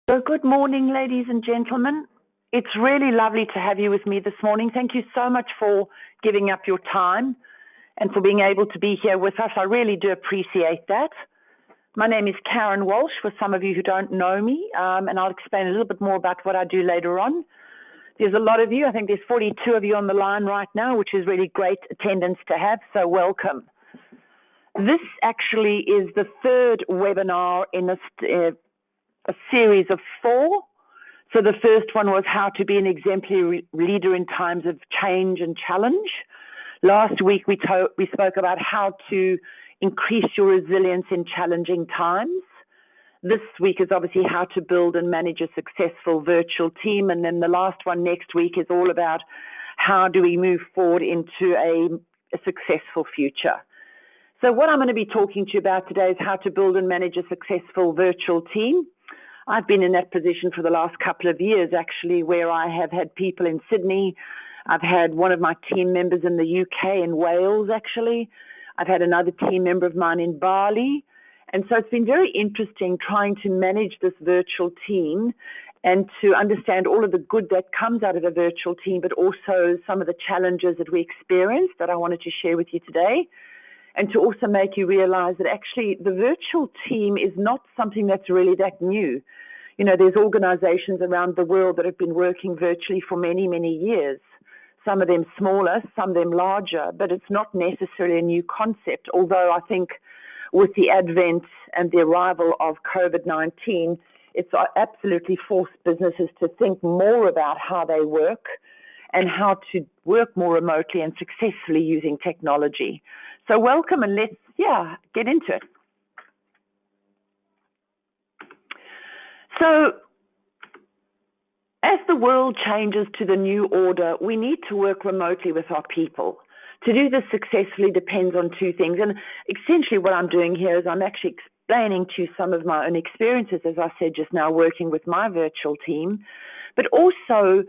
So good morning, ladies and gentlemen. It's really lovely to have you with me this morning. Thank you so much for giving up your time and for being able to be here with us. I really do appreciate that. My name is Karen Walsh, for some of you who don't know me, and I'll explain a little bit more about what I do later on. There's a lot of you. I think there's 42 of you on the line right now, which is really great attendance to have, so welcome. This actually is the third webinar in a series of 4. So the first one was how to be an exemplary leader in times of change and challenge. Last week we spoke about how to increase your resilience in challenging times. This week is obviously how to build and manage a successful virtual team. And then the last one next week is all about how do we move forward into a successful future. So what I'm going to be talking to you about today is how to build and manage a successful virtual team. I've been in that position for the last couple of years, actually, where I have had people in Sydney. I've had one of my team members in the UK, in Wales, actually. I've had another team member of mine in Bali. And so it's been very interesting trying to manage this virtual team and to understand all of the good that comes out of a virtual team, but also some of the challenges that we experience that I wanted to share with you today. And to also make you realize that actually the virtual team is not something that's really that new. You know, there's organizations around the world that have been working virtually for many, many years. Some of them smaller, some of them larger, but it's not necessarily a new concept. Although I think with the advent and the arrival of COVID-19, it's absolutely forced businesses to think more about how they work and how to work more remotely and successfully using technology. So welcome, and let's, get into it. So as the world changes to the new order, we need to work remotely with our people. To do this successfully depends on 2 things. And essentially what I'm doing here is I'm actually explaining to you some of my own experiences, as I said just now, working with my virtual team, but also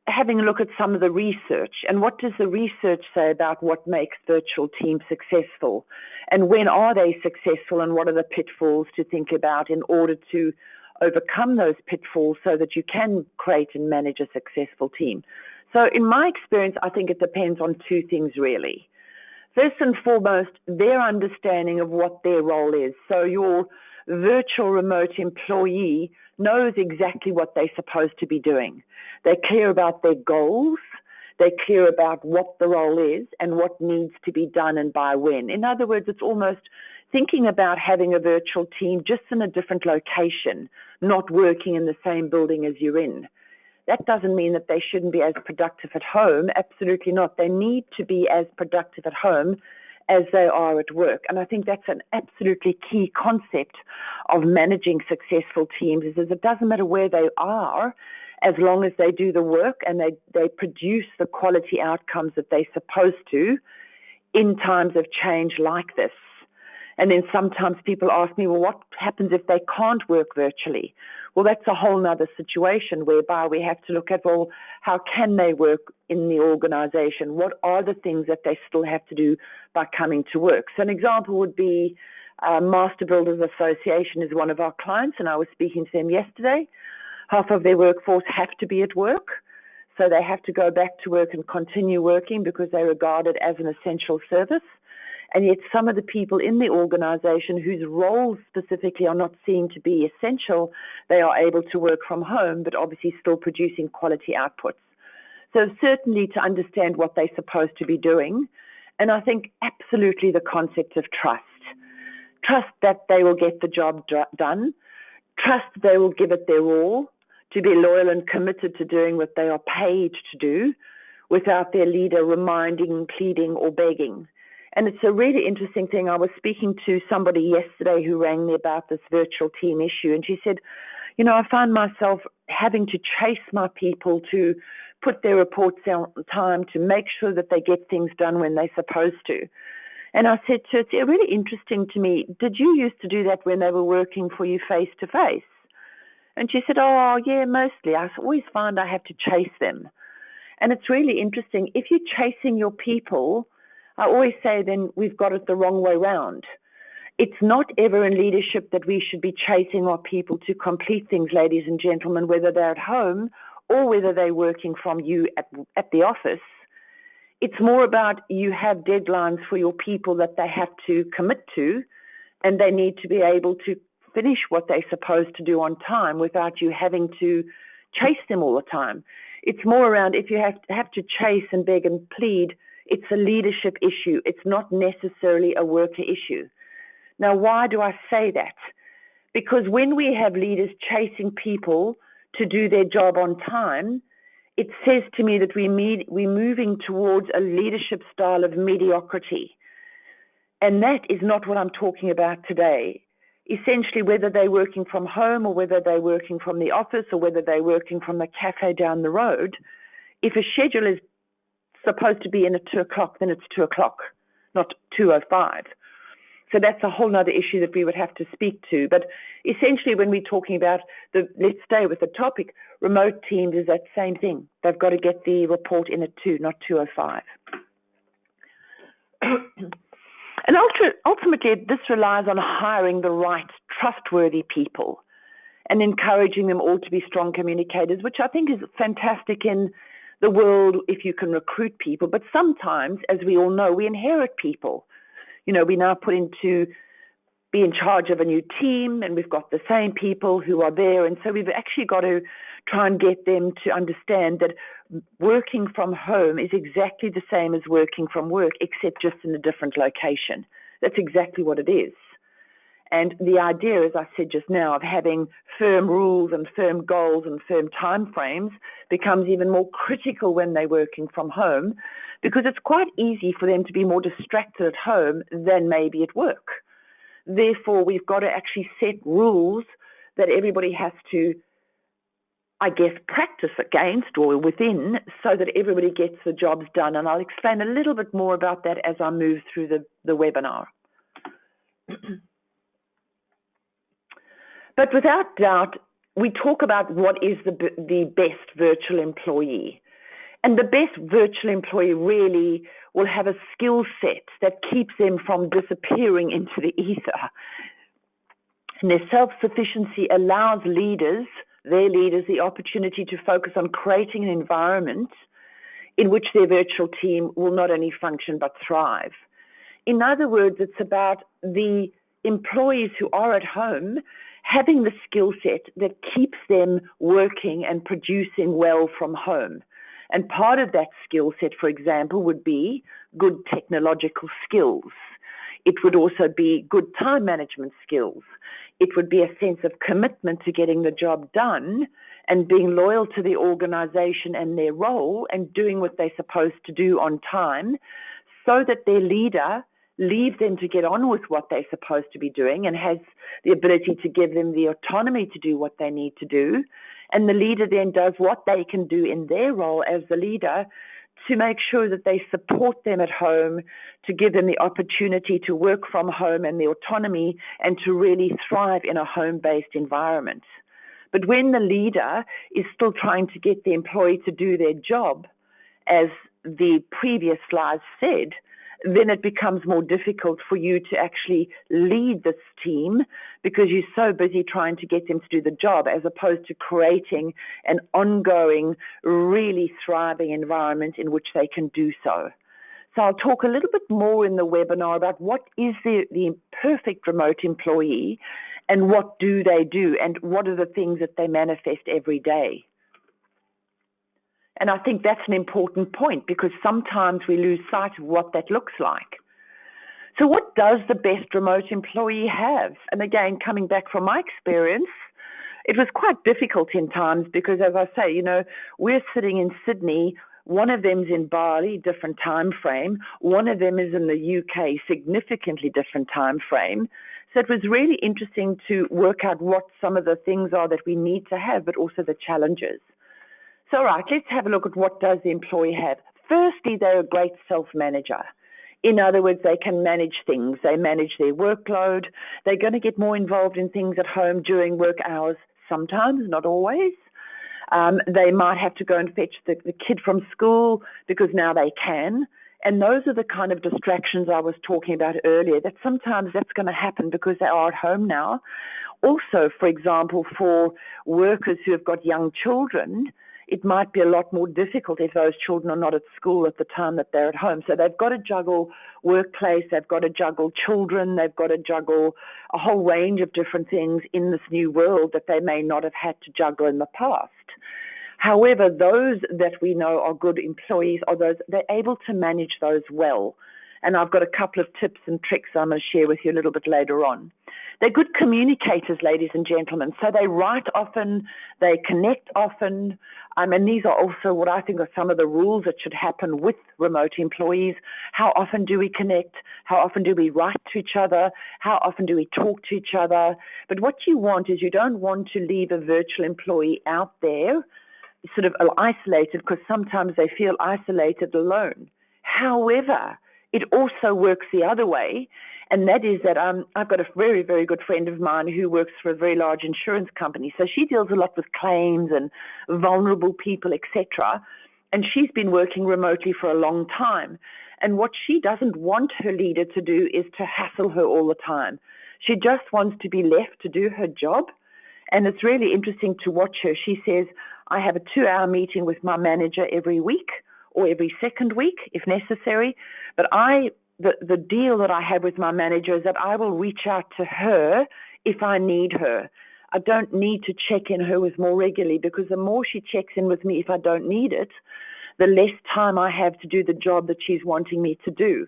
having a look at some of the research and what does the research say about what makes virtual teams successful, and when are they successful, and what are the pitfalls to think about in order to overcome those pitfalls so that you can create and manage a successful team. So in my experience, I think it depends on 2 things really. First and foremost, their understanding of what their role is. So your virtual remote employee knows exactly what they're supposed to be doing. They're clear about their goals. They're clear about what the role is and what needs to be done and by when. In other words, it's almost thinking about having a virtual team just in a different location, not working in the same building as you're in. That doesn't mean that they shouldn't be as productive at home. Absolutely not. They need to be as productive at home as they are at work. And I think that's an absolutely key concept of managing successful teams, is it doesn't matter where they are, as long as they do the work and they produce the quality outcomes that they're supposed to in times of change like this. And then sometimes people ask me, well, what happens if they can't work virtually? Well, that's a whole nother situation whereby we have to look at, well, how can they work in the organization? What are the things that they still have to do by coming to work? So an example would be Master Builders Association is one of our clients, and I was speaking to them yesterday. Half of their workforce have to be at work, so they have to go back to work and continue working because they regard it as an essential service. And yet some of the people in the organization whose roles specifically are not seen to be essential, they are able to work from home, but obviously still producing quality outputs. So certainly to understand what they're supposed to be doing. And I think absolutely the concept of trust. Trust that they will get the job done. Trust they will give it their all, to be loyal and committed to doing what they are paid to do without their leader reminding, pleading, or begging. And it's a really interesting thing. I was speaking to somebody yesterday who rang me about this virtual team issue, and she said, you know, I find myself having to chase my people to put their reports on time, to make sure that they get things done when they're supposed to. And I said to her, it's really interesting to me, did you used to do that when they were working for you face to face? And she said, oh, yeah, mostly. I always find I have to chase them. And it's really interesting. If you're chasing your people, I always say then we've got it the wrong way round. It's not ever in leadership that we should be chasing our people to complete things, ladies and gentlemen, whether they're at home or whether they're working from you at the office. It's more about you have deadlines for your people that they have to commit to, and they need to be able to finish what they're supposed to do on time without you having to chase them all the time. It's more around if you have to chase and beg and plead, it's a leadership issue. It's not necessarily a worker issue. Now, why do I say that? Because when we have leaders chasing people to do their job on time, it says to me that we're moving towards a leadership style of mediocrity. And that is not what I'm talking about today. Essentially, whether they're working from home or whether they're working from the office or whether they're working from the cafe down the road, if a schedule is supposed to be in at 2 o'clock, then it's 2 o'clock, not 2:05. So that's a whole other issue that we would have to speak to. But essentially, when we're talking about let's stay with the topic, remote teams is that same thing. They've got to get the report in at 2, not 2:05. And ultimately, this relies on hiring the right, trustworthy people and encouraging them all to be strong communicators, which I think is fantastic in the world if you can recruit people. But sometimes, as we all know, we inherit people. We now put into be in charge of a new team, and we've got the same people who are there. And so we've actually got to try and get them to understand that working from home is exactly the same as working from work, except just in a different location. That's exactly what it is. And the idea, as I said just now, of having firm rules and firm goals and firm timeframes becomes even more critical when they're working from home, because it's quite easy for them to be more distracted at home than maybe at work. Therefore, we've got to actually set rules that everybody has to, I guess, practice against or within so that everybody gets the jobs done. And I'll explain a little bit more about that as I move through the webinar. But without doubt, we talk about what is the best virtual employee. And the best virtual employee really will have a skill set that keeps them from disappearing into the ether. And their self-sufficiency allows their leaders, the opportunity to focus on creating an environment in which their virtual team will not only function but thrive. In other words, it's about the employees who are at home having the skill set that keeps them working and producing well from home. And part of that skill set, for example, would be good technological skills. It would also be good time management skills. It would be a sense of commitment to getting the job done and being loyal to the organization and their role and doing what they're supposed to do on time so that their leader leaves them to get on with what they're supposed to be doing and has the ability to give them the autonomy to do what they need to do. And the leader then does what they can do in their role as the leader to make sure that they support them at home, to give them the opportunity to work from home and the autonomy and to really thrive in a home-based environment. But when the leader is still trying to get the employee to do their job, as the previous slide said, then it becomes more difficult for you to actually lead this team because you're so busy trying to get them to do the job as opposed to creating an ongoing, really thriving environment in which they can do so. So I'll talk a little bit more in the webinar about what is the perfect remote employee and what do they do and what are the things that they manifest every day. And I think that's an important point because sometimes we lose sight of what that looks like. So what does the best remote employee have? And again, coming back from my experience, it was quite difficult in times because, as I say, we're sitting in Sydney. One of them's in Bali, different time frame. One of them is in the UK, significantly different time frame. So it was really interesting to work out what some of the things are that we need to have, but also the challenges. So, all right, let's have a look at what does the employee have. Firstly, they're a great self-manager. In other words, they can manage things. They manage their workload. They're going to get more involved in things at home during work hours, sometimes, not always. They might have to go and fetch the kid from school because now they can, And those are the kind of distractions I was talking about earlier, that sometimes that's going to happen because they are at home now. Also, for example, for workers who have got young children, it might be a lot more difficult if those children are not at school at the time that they're at home. So they've got to juggle workplace, they've got to juggle children, they've got to juggle a whole range of different things in this new world that they may not have had to juggle in the past. However, those that we know are good employees are those, they're able to manage those well. And I've got a couple of tips and tricks I'm going to share with you a little bit later on. They're good communicators, ladies and gentlemen. So they write often, they connect often. And these are also what I think are some of the rules that should happen with remote employees. How often do we connect? How often do we write to each other? How often do we talk to each other? But what you want is, you don't want to leave a virtual employee out there sort of isolated, because sometimes they feel isolated alone. However, it also works the other way, and that is that I've got a very, very good friend of mine who works for a very large insurance company. So she deals a lot with claims and vulnerable people, etc. And she's been working remotely for a long time. And what she doesn't want her leader to do is to hassle her all the time. She just wants to be left to do her job. And it's really interesting to watch her. She says, I have a 2-hour meeting with my manager every week or every second week if necessary. But the deal that I have with my manager is that I will reach out to her if I need her. I don't need to check in her with more regularly, because the more she checks in with me if I don't need it, the less time I have to do the job that she's wanting me to do.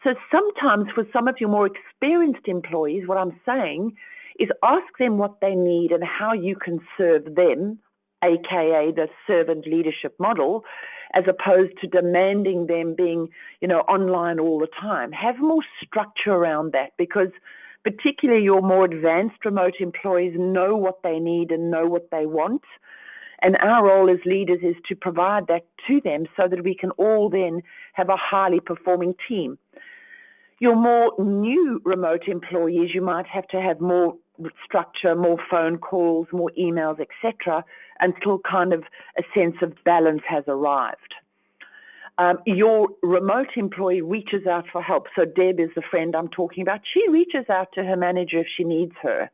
So sometimes for some of your more experienced employees, what I'm saying is ask them what they need and how you can serve them, aka the servant leadership model, as opposed to demanding them being, online all the time. Have more structure around that, because particularly your more advanced remote employees know what they need and know what they want. And our role as leaders is to provide that to them so that we can all then have a highly performing team. Your more new remote employees, you might have to have more structure, more phone calls, more emails, etc., until kind of a sense of balance has arrived. Your remote employee reaches out for help. So Deb is the friend I'm talking about. She reaches out to her manager if she needs her.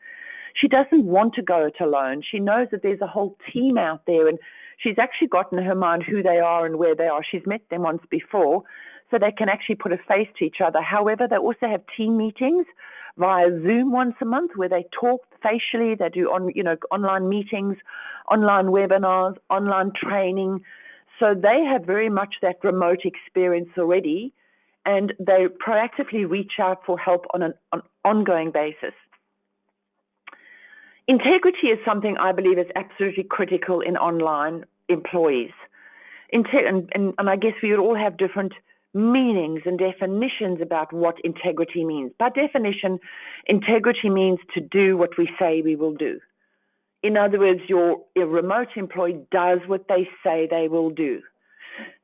She doesn't want to go it alone. She knows that there's a whole team out there, and she's actually gotten in her mind who they are and where they are. She's met them once before, so they can actually put a face to each other. However, they also have team meetings via Zoom once a month where they talk facially. They do online meetings, online webinars, online training. So they have very much that remote experience already, and they proactively reach out for help on an ongoing basis. Integrity is something I believe is absolutely critical in online employees. And I guess we would all have different meanings and definitions about what integrity means. By definition, integrity means to do what we say we will do. In other words, your remote employee does what they say they will do.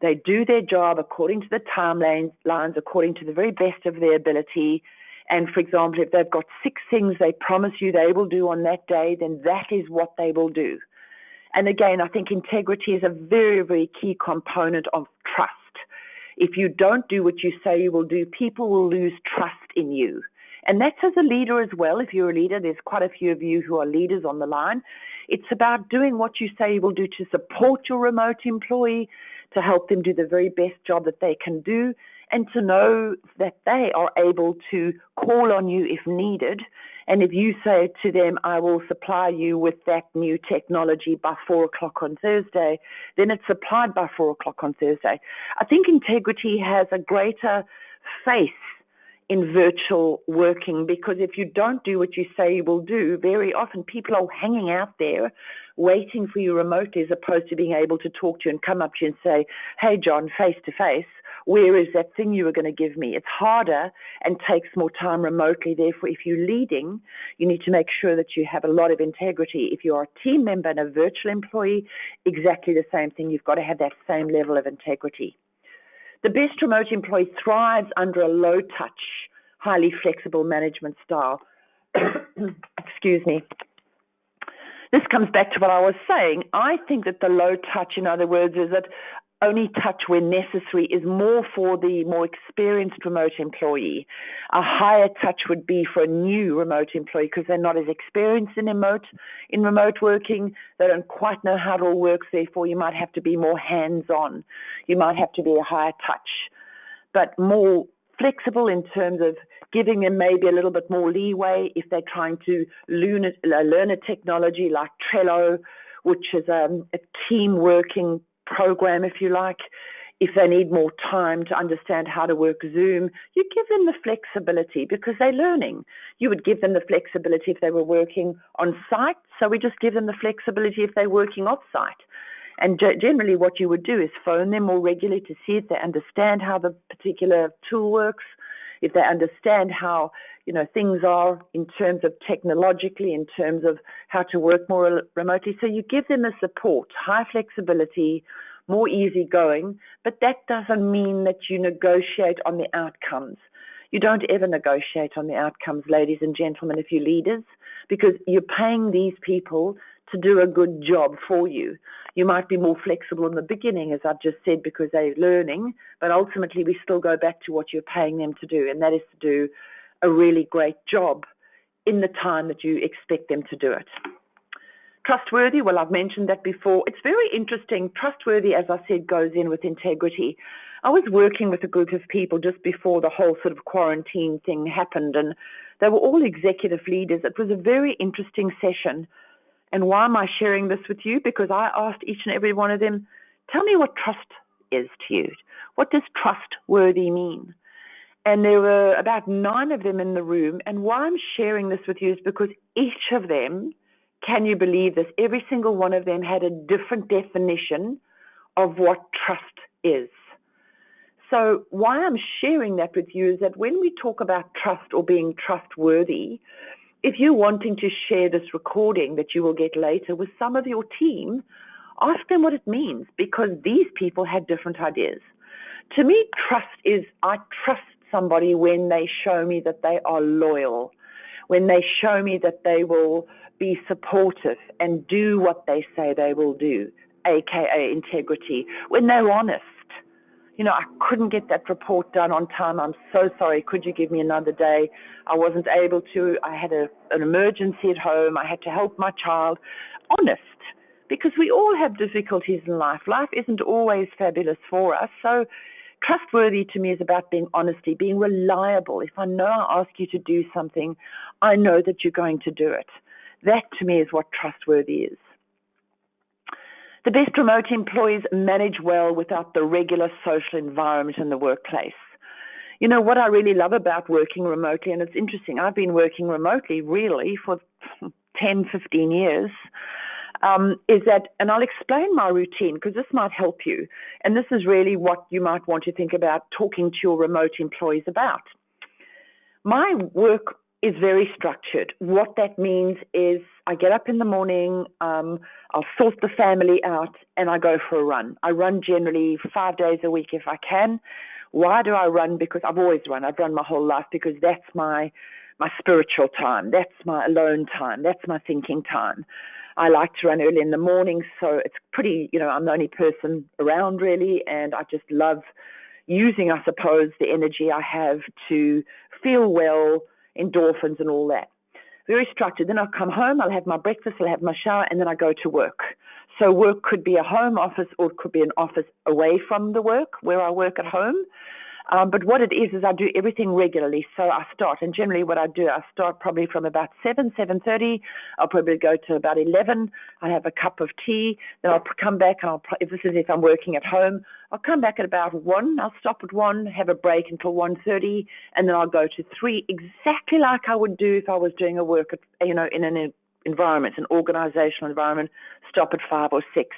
They do their job according to the timelines, according to the very best of their ability. And for example, if they've got 6 things they promise you they will do on that day, then that is what they will do. And again, I think integrity is a very, very key component of trust. If you don't do what you say you will do, people will lose trust in you. And that's as a leader as well. If you're a leader, there's quite a few of you who are leaders on the line. It's about doing what you say you will do to support your remote employee, to help them do the very best job that they can do, and to know that they are able to call on you if needed. And if you say to them, I will supply you with that new technology by 4 o'clock on Thursday, then it's supplied by 4 o'clock on Thursday. I think integrity has a greater face in virtual working, because if you don't do what you say you will do, very often people are hanging out there waiting for you remotely, as opposed to being able to talk to you and come up to you and say, hey, John, face to face, where is that thing you were going to give me? It's harder and takes more time remotely. Therefore, if you're leading, you need to make sure that you have a lot of integrity. If you're a team member and a virtual employee, exactly the same thing. You've got to have that same level of integrity. The best remote employee thrives under a low-touch, highly flexible management style. Excuse me. This comes back to what I was saying. I think that the low touch, in other words, is that only touch when necessary is more for the more experienced remote employee. A higher touch would be for a new remote employee because they're not as experienced in remote working. They don't quite know how it all works. Therefore, you might have to be more hands-on. You might have to be a higher touch, but more flexible in terms of giving them maybe a little bit more leeway if they're trying to learn a technology like Trello, which is a team working program, if you like. If they need more time to understand how to work Zoom, you give them the flexibility because they're learning. You would give them the flexibility if they were working on site, so we just give them the flexibility if they're working off site. And generally what you would do is phone them more regularly to see if they understand how the particular tool works, if they understand how things are in terms of technologically, in terms of how to work more remotely. So you give them the support, high flexibility, more easygoing, but that doesn't mean that you negotiate on the outcomes. You don't ever negotiate on the outcomes, ladies and gentlemen, if you're leaders, because you're paying these people to do a good job for you. You might be more flexible in the beginning, as I've just said, because they're learning, but ultimately we still go back to what you're paying them to do, and that is to do a really great job in the time that you expect them to do it. Trustworthy, well, I've mentioned that before. It's very interesting. Trustworthy, as I said, goes in with integrity. I was working with a group of people just before the whole sort of quarantine thing happened, and they were all executive leaders. It was a very interesting session. And why am I sharing this with you? Because I asked each and every one of them, tell me what trust is to you. What does trustworthy mean? And there were about 9 of them in the room. And why I'm sharing this with you is because each of them, can you believe this? Every single one of them had a different definition of what trust is. So why I'm sharing that with you is that when we talk about trust or being trustworthy, if you're wanting to share this recording that you will get later with some of your team, ask them what it means, because these people had different ideas. To me, trust is I trust somebody when they show me that they are loyal, when they show me that they will be supportive and do what they say they will do, aka integrity, when they're honest. I couldn't get that report done on time. I'm so sorry. Could you give me another day? I wasn't able to. I had an emergency at home. I had to help my child. Honest, because we all have difficulties in life. Life isn't always fabulous for us. So trustworthy to me is about being honesty, being reliable. If I know I ask you to do something, I know that you're going to do it. That to me is what trustworthy is. The best remote employees manage well without the regular social environment in the workplace. What I really love about working remotely, and it's interesting, I've been working remotely really for 10, 15 years, is that, and I'll explain my routine because this might help you, and this is really what you might want to think about talking to your remote employees about. My work is very structured. What that means is I get up in the morning, I'll sort the family out, and I go for a run. I run generally 5 days a week if I can. Why do I run? Because I've always run. I've run my whole life because that's my spiritual time. That's my alone time. That's my thinking time. I like to run early in the morning, so it's pretty, I'm the only person around really, and I just love using, I suppose, the energy I have to feel well, endorphins and all that. Very structured. Then I'll come home, I'll have my breakfast, I'll have my shower, and then I go to work. So work could be a home office or it could be an office away from the work where I work at home. But what it is I do everything regularly. So I start, and generally what I do, I start probably from about 7:30. I'll probably go to about 11. I have a cup of tea. Then I'll come back, and if I'm working at home, I'll come back at about 1. I'll stop at 1, have a break until 1:30, and then I'll go to 3, exactly like I would do if I was doing a work at, in an environment, an organizational environment, stop at 5 or 6.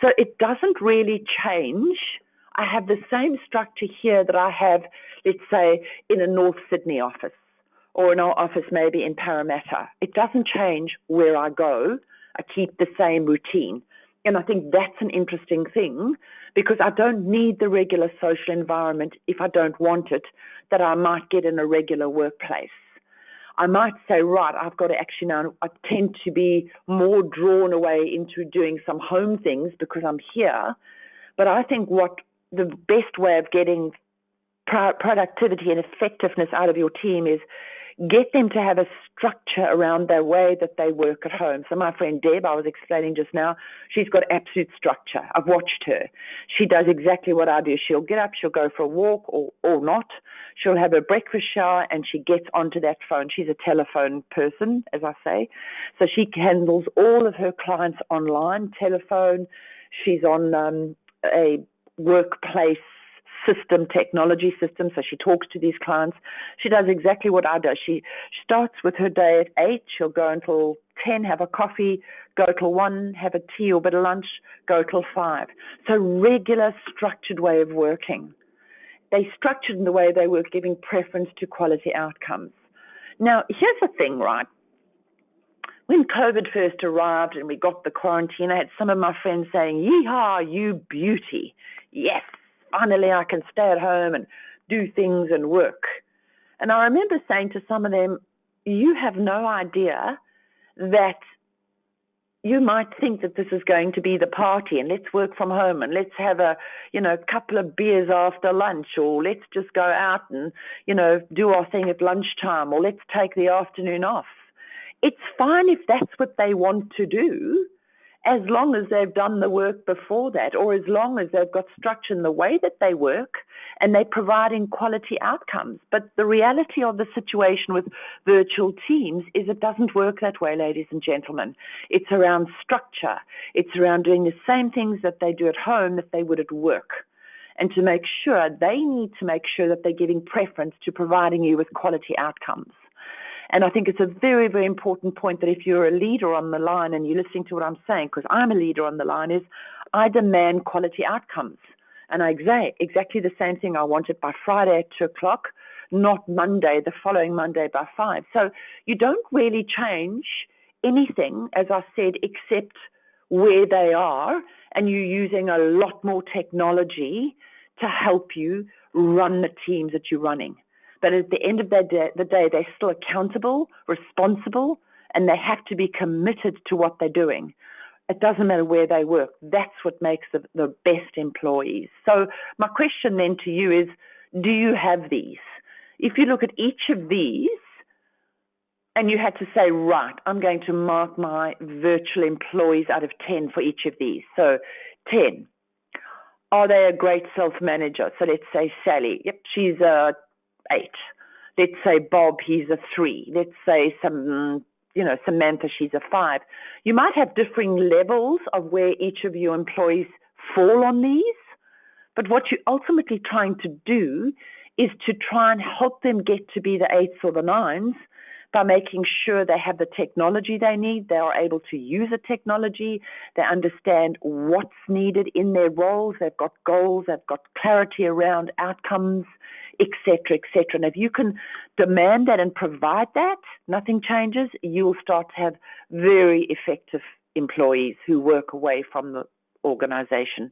So it doesn't really change. I have the same structure here that I have, let's say, in a North Sydney office or in our office maybe in Parramatta. It doesn't change where I go. I keep the same routine. And I think that's an interesting thing because I don't need the regular social environment if I don't want it that I might get in a regular workplace. I might say, right, I've got to actually now, I tend to be more drawn away into doing some home things because I'm here. But I think what the best way of getting productivity and effectiveness out of your team is get them to have a structure around their way that they work at home. So my friend Deb, I was explaining just now, she's got absolute structure. I've watched her. She does exactly what I do. She'll get up, she'll go for a walk or not. She'll have her breakfast shower and she gets onto that phone. She's a telephone person, as I say. So she handles all of her clients online, telephone. She's on a workplace system, technology system, so she talks to these clients. She does exactly what I do. She starts with her day at 8, she'll go until 10, have a coffee, go till 1, have a tea or bit of lunch, go till 5. So regular, structured way of working. They structured in the way they work, giving preference to quality outcomes. Now, here's the thing, right? When COVID first arrived and we got the quarantine, I had some of my friends saying, "Yeehaw, you beauty. Yes, finally I can stay at home and do things and work." And I remember saying to some of them, you have no idea that you might think that this is going to be the party and let's work from home and let's have a, couple of beers after lunch, or let's just go out and, do our thing at lunchtime, or let's take the afternoon off. It's fine if that's what they want to do, as long as they've done the work before that, or as long as they've got structure in the way that they work and they're providing quality outcomes. But the reality of the situation with virtual teams is it doesn't work that way, ladies and gentlemen. It's around structure. It's around doing the same things that they do at home that they would at work. And to make sure, they need to make sure that they're giving preference to providing you with quality outcomes. And I think it's a very, very important point that if you're a leader on the line and you're listening to what I'm saying, because I'm a leader on the line, is I demand quality outcomes. And I exactly the same thing. I want it by Friday at 2 o'clock, not Monday, the following Monday by 5. So you don't really change anything, as I said, except where they are, and you're using a lot more technology to help you run the teams that you're running. But at the end of the day, they're still accountable, responsible, and they have to be committed to what they're doing. It doesn't matter where they work. That's what makes the best employees. So my question then to you is, do you have these? If you look at each of these, and you had to say, right, I'm going to mark my virtual employees out of 10 for each of these. So 10. Are they a great self-manager? So let's say Sally. Yep, she's a 8. Let's say Bob, he's a 3. Let's say Samantha, she's a 5. You might have differing levels of where each of your employees fall on these, but what you're ultimately trying to do is to try and help them get to be the 8s or the 9s by making sure they have the technology they need, they are able to use the technology, they understand what's needed in their roles, they've got goals, they've got clarity around outcomes, etc., etc. And if you can demand that and provide that, nothing changes, you'll start to have very effective employees who work away from the organization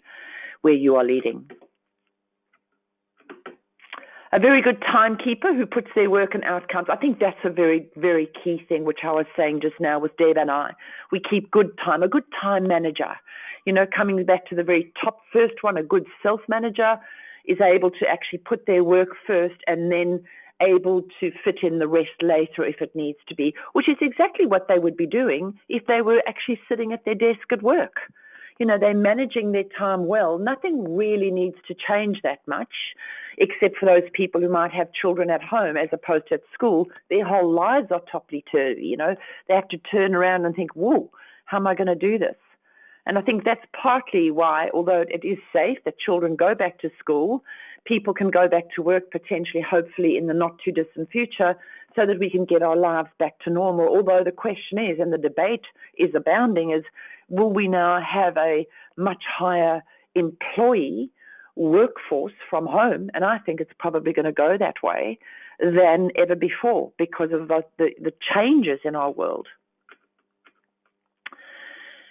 where you are leading. A very good timekeeper who puts their work and outcomes. I think that's a very, very key thing, which I was saying just now with Deb and I. We keep good time, a good time manager. Coming back to the very top first one, a good self-manager is able to actually put their work first and then able to fit in the rest later if it needs to be, which is exactly what they would be doing if they were actually sitting at their desk at work. They're managing their time well. Nothing really needs to change that much, except for those people who might have children at home as opposed to at school. Their whole lives are topsy-turvy, They have to turn around and think, whoa, how am I going to do this? And I think that's partly why, although it is safe that children go back to school, people can go back to work potentially, hopefully, in the not-too-distant future so that we can get our lives back to normal. Although the question is, and the debate is abounding, is will we now have a much higher employee workforce from home? And I think it's probably going to go that way than ever before because of the changes in our world.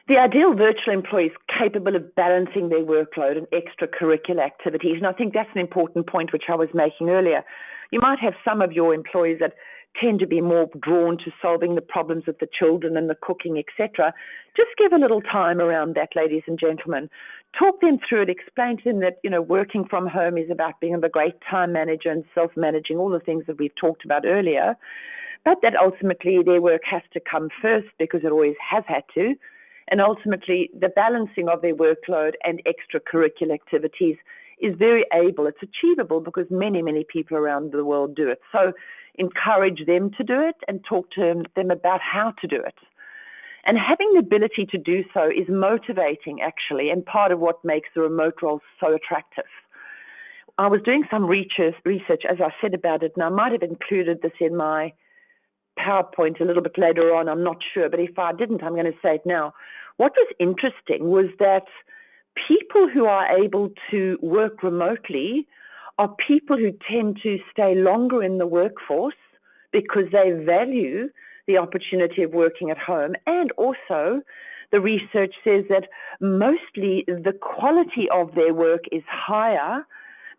The ideal virtual employee is capable of balancing their workload and extracurricular activities. And I think that's an important point which I was making earlier. You might have some of your employees that tend to be more drawn to solving the problems with the children and the cooking, etc. Just give a little time around that, ladies and gentlemen. Talk them through it, explain to them that, working from home is about being a great time manager and self-managing, all the things that we've talked about earlier, but that ultimately their work has to come first because it always has had to, and ultimately the balancing of their workload and extracurricular activities is very able. It's achievable because many, many people around the world do it. So encourage them to do it and talk to them about how to do it. And having the ability to do so is motivating, actually, and part of what makes the remote role so attractive. I was doing some research, as I said about it, and I might have included this in my PowerPoint a little bit later on, I'm not sure, but if I didn't, I'm going to say it now. What was interesting was that people who are able to work remotely are people who tend to stay longer in the workforce because they value the opportunity of working at home. And also, the research says that mostly the quality of their work is higher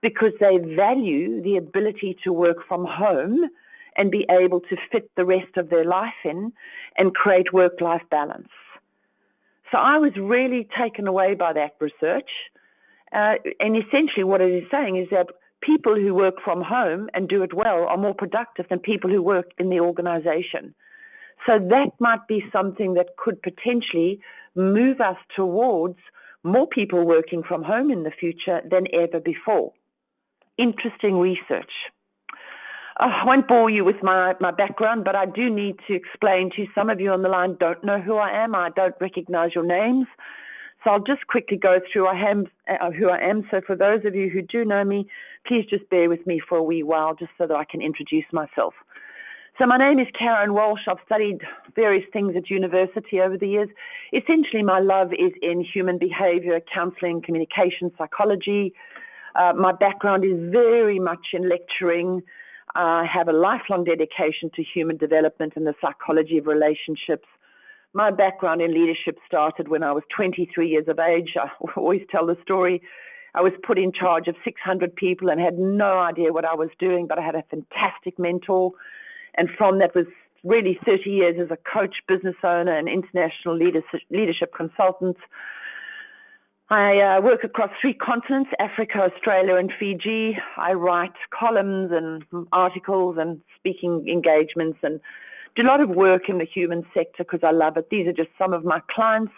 because they value the ability to work from home and be able to fit the rest of their life in and create work-life balance. So I was really taken away by that research. And essentially what it is saying is that people who work from home and do it well are more productive than people who work in the organization. So that might be something that could potentially move us towards more people working from home in the future than ever before. Interesting research. I won't bore you with my background, but I do need to explain to some of you on the line don't know who I am. I don't recognize your names. So I'll just quickly go through who I am. So for those of you who do know me, please just bear with me for a wee while just so that I can introduce myself. So my name is Karen Walsh. I've studied various things at university over the years. Essentially, my love is in human behavior, counseling, communication, psychology. My background is very much in lecturing. I have a lifelong dedication to human development and the psychology of relationships. My background in leadership started when I was 23 years of age. I always tell the story. I was put in charge of 600 people and had no idea what I was doing, but I had a fantastic mentor. And from that was really 30 years as a coach, business owner, and international leadership consultant. I work across 3 continents, Africa, Australia, and Fiji. I write columns and articles and speaking engagements and do a lot of work in the human sector because I love it. These are just some of my clients.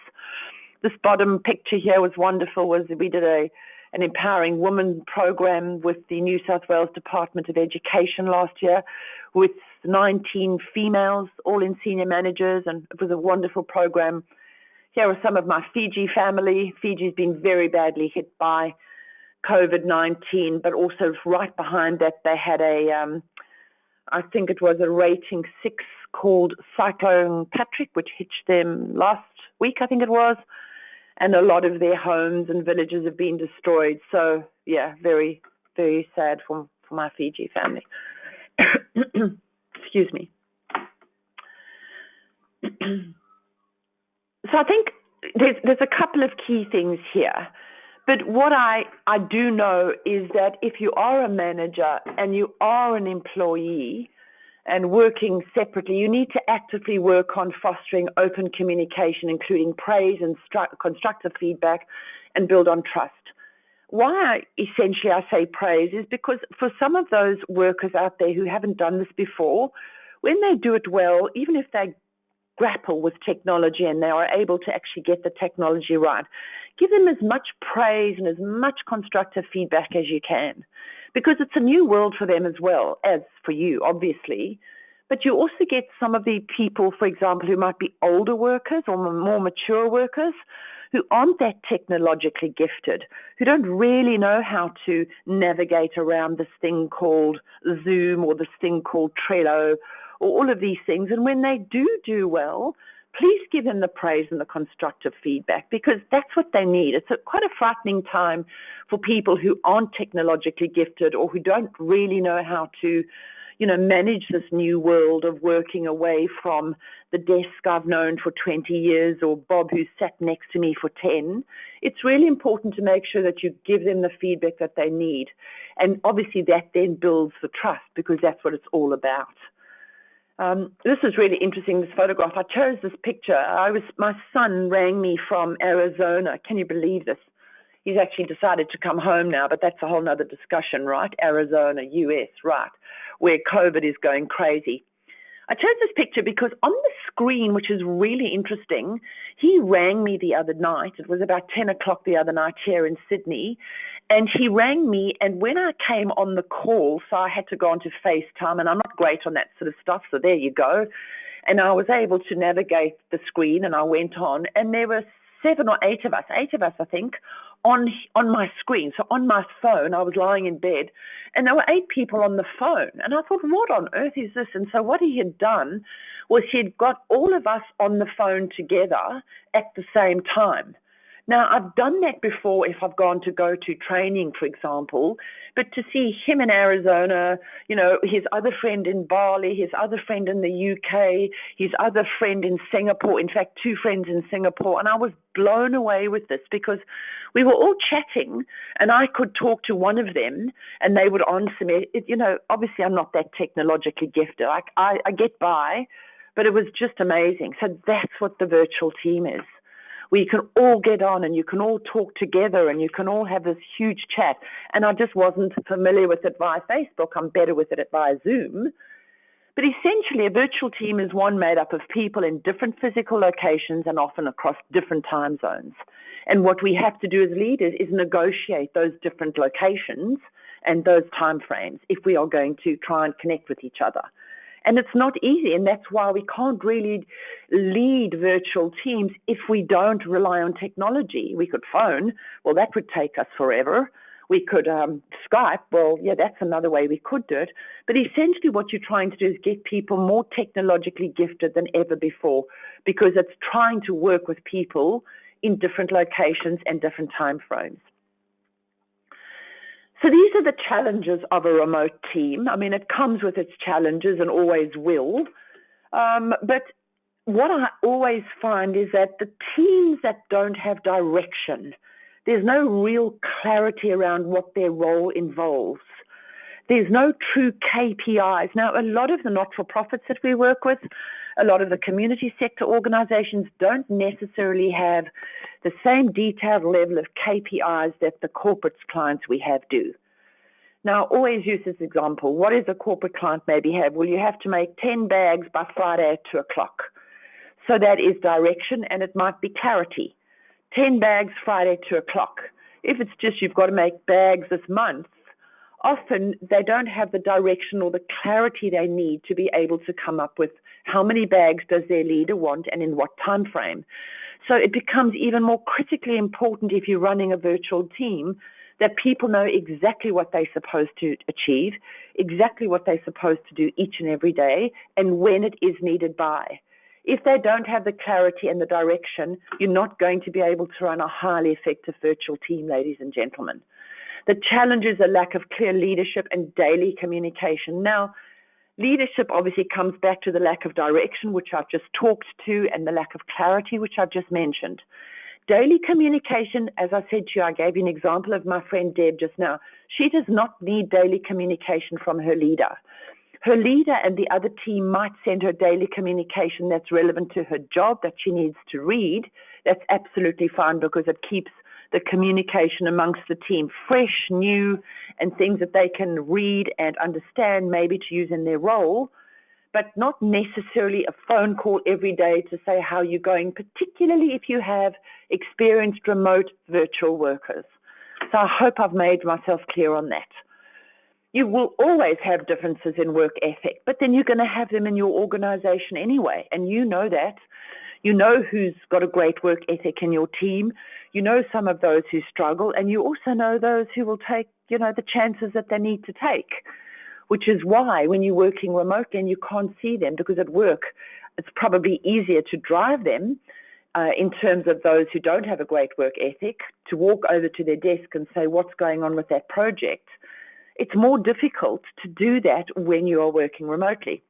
This bottom picture here was wonderful. We did an Empowering Women program with the New South Wales Department of Education last year with 19 females, all in senior managers, and it was a wonderful program. Here are some of my Fiji family. Fiji's been very badly hit by COVID-19, but also right behind that they had I think it was a rating 6 called Cyclone Patrick, which hit them last week, I think it was. And a lot of their homes and villages have been destroyed. So, yeah, very, very sad for my Fiji family. Excuse me. So I think there's a couple of key things here. But what I do know is that if you are a manager and you are an employee and working separately, you need to actively work on fostering open communication, including praise and constructive feedback, and build on trust. Why essentially I say praise is because for some of those workers out there who haven't done this before, when they do it well, even if they grapple with technology and they are able to actually get the technology right, give them as much praise and as much constructive feedback as you can, because it's a new world for them as well as for you, obviously. But you also get some of the people, for example, who might be older workers or more mature workers who aren't that technologically gifted, who don't really know how to navigate around this thing called Zoom or this thing called Trello or all of these things. And when they do well, please give them the praise and the constructive feedback, because that's what they need. It's quite a frightening time for people who aren't technologically gifted or who don't really know how to, manage this new world of working away from the desk I've known for 20 years or Bob who sat next to me for 10. It's really important to make sure that you give them the feedback that they need. And obviously that then builds the trust, because that's what it's all about. This is really interesting, this photograph. I chose this picture. My son rang me from Arizona. Can you believe this? He's actually decided to come home now, but that's a whole nother discussion, right? Arizona, US, right, where COVID is going crazy. I chose this picture because on the screen, which is really interesting, he rang me the other night. It was about 10 o'clock the other night here in Sydney. And he rang me, and when I came on the call, so I had to go onto FaceTime, and I'm not great on that sort of stuff, so there you go. And I was able to navigate the screen, and I went on, and there were 7 or 8 of us, I think, on my screen. So on my phone, I was lying in bed, and there were 8 people on the phone. And I thought, what on earth is this? And so what he had done was he had got all of us on the phone together at the same time. Now, I've done that before if I've gone to go to training, for example, but to see him in Arizona, his other friend in Bali, his other friend in the UK, his other friend in Singapore, in fact, 2 friends in Singapore, and I was blown away with this because we were all chatting and I could talk to one of them and they would answer me. Obviously I'm not that technologically gifted. I get by, but it was just amazing. So that's what the virtual team is. Where you can all get on and you can all talk together and you can all have this huge chat. And I just wasn't familiar with it via Facebook. I'm better with it via Zoom. But essentially, a virtual team is one made up of people in different physical locations and often across different time zones. And what we have to do as leaders is negotiate those different locations and those time frames if we are going to try and connect with each other. And it's not easy, and that's why we can't really lead virtual teams if we don't rely on technology. We could phone, well, that would take us forever. We could Skype, well, yeah, that's another way we could do it. But essentially what you're trying to do is get people more technologically gifted than ever before, because it's trying to work with people in different locations and different time frames. So these are the challenges of a remote team. I mean, it comes with its challenges and always will. But what I always find is that the teams that don't have direction, there's no real clarity around what their role involves. There's no true KPIs. Now, a lot of the not-for-profits that we work with, a lot of the community sector organizations don't necessarily have the same detailed level of KPIs that the corporate clients we have do. Now, always use this example. What does a corporate client maybe have? Well, you have to make 10 bags by Friday at 2 o'clock. So that is direction, and it might be clarity. 10 bags Friday, 2 o'clock. If it's just you've got to make bags this month, often they don't have the direction or the clarity they need to be able to come up with how many bags does their leader want and in what time frame. So it becomes even more critically important if you're running a virtual team that people know exactly what they're supposed to achieve, exactly what they're supposed to do each and every day, and when it is needed by. If they don't have the clarity and the direction, you're not going to be able to run a highly effective virtual team, ladies and gentlemen. The challenge is a lack of clear leadership and daily communication. Now, leadership obviously comes back to the lack of direction, which I've just talked to, and the lack of clarity, which I've just mentioned. Daily communication, as I said to you, I gave you an example of my friend Deb just now. She does not need daily communication from her leader. Her leader and the other team might send her daily communication that's relevant to her job that she needs to read. That's absolutely fine because it keeps the communication amongst the team fresh, new, and things that they can read and understand, maybe to use in their role, but not necessarily a phone call every day to say how you're going, particularly if you have experienced remote virtual workers. So I hope I've made myself clear on that. You will always have differences in work ethic, but then you're going to have them in your organization anyway, and you know that. You know who's got a great work ethic in your team. You know some of those who struggle, and you also know those who will take, the chances that they need to take, which is why when you're working remotely and you can't see them, because at work it's probably easier to drive them in terms of those who don't have a great work ethic, to walk over to their desk and say, what's going on with that project? It's more difficult to do that when you are working remotely.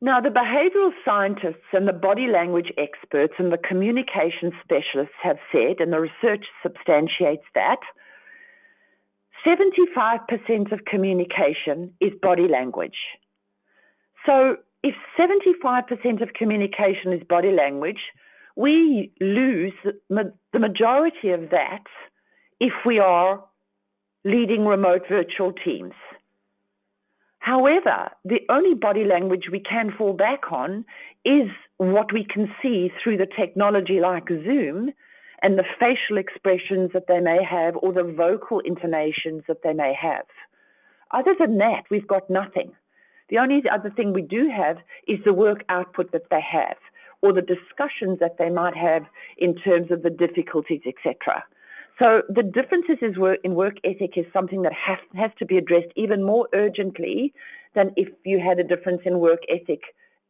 Now, the behavioral scientists and the body language experts and the communication specialists have said, and the research substantiates that, 75% of communication is body language. So if 75% of communication is body language, we lose the majority of that if we are leading remote virtual teams. However, the only body language we can fall back on is what we can see through the technology like Zoom and the facial expressions that they may have or the vocal intonations that they may have. Other than that, we've got nothing. The only other thing we do have is the work output that they have or the discussions that they might have in terms of the difficulties, etc. So the differences in work ethic is something that has to be addressed even more urgently than if you had a difference in work ethic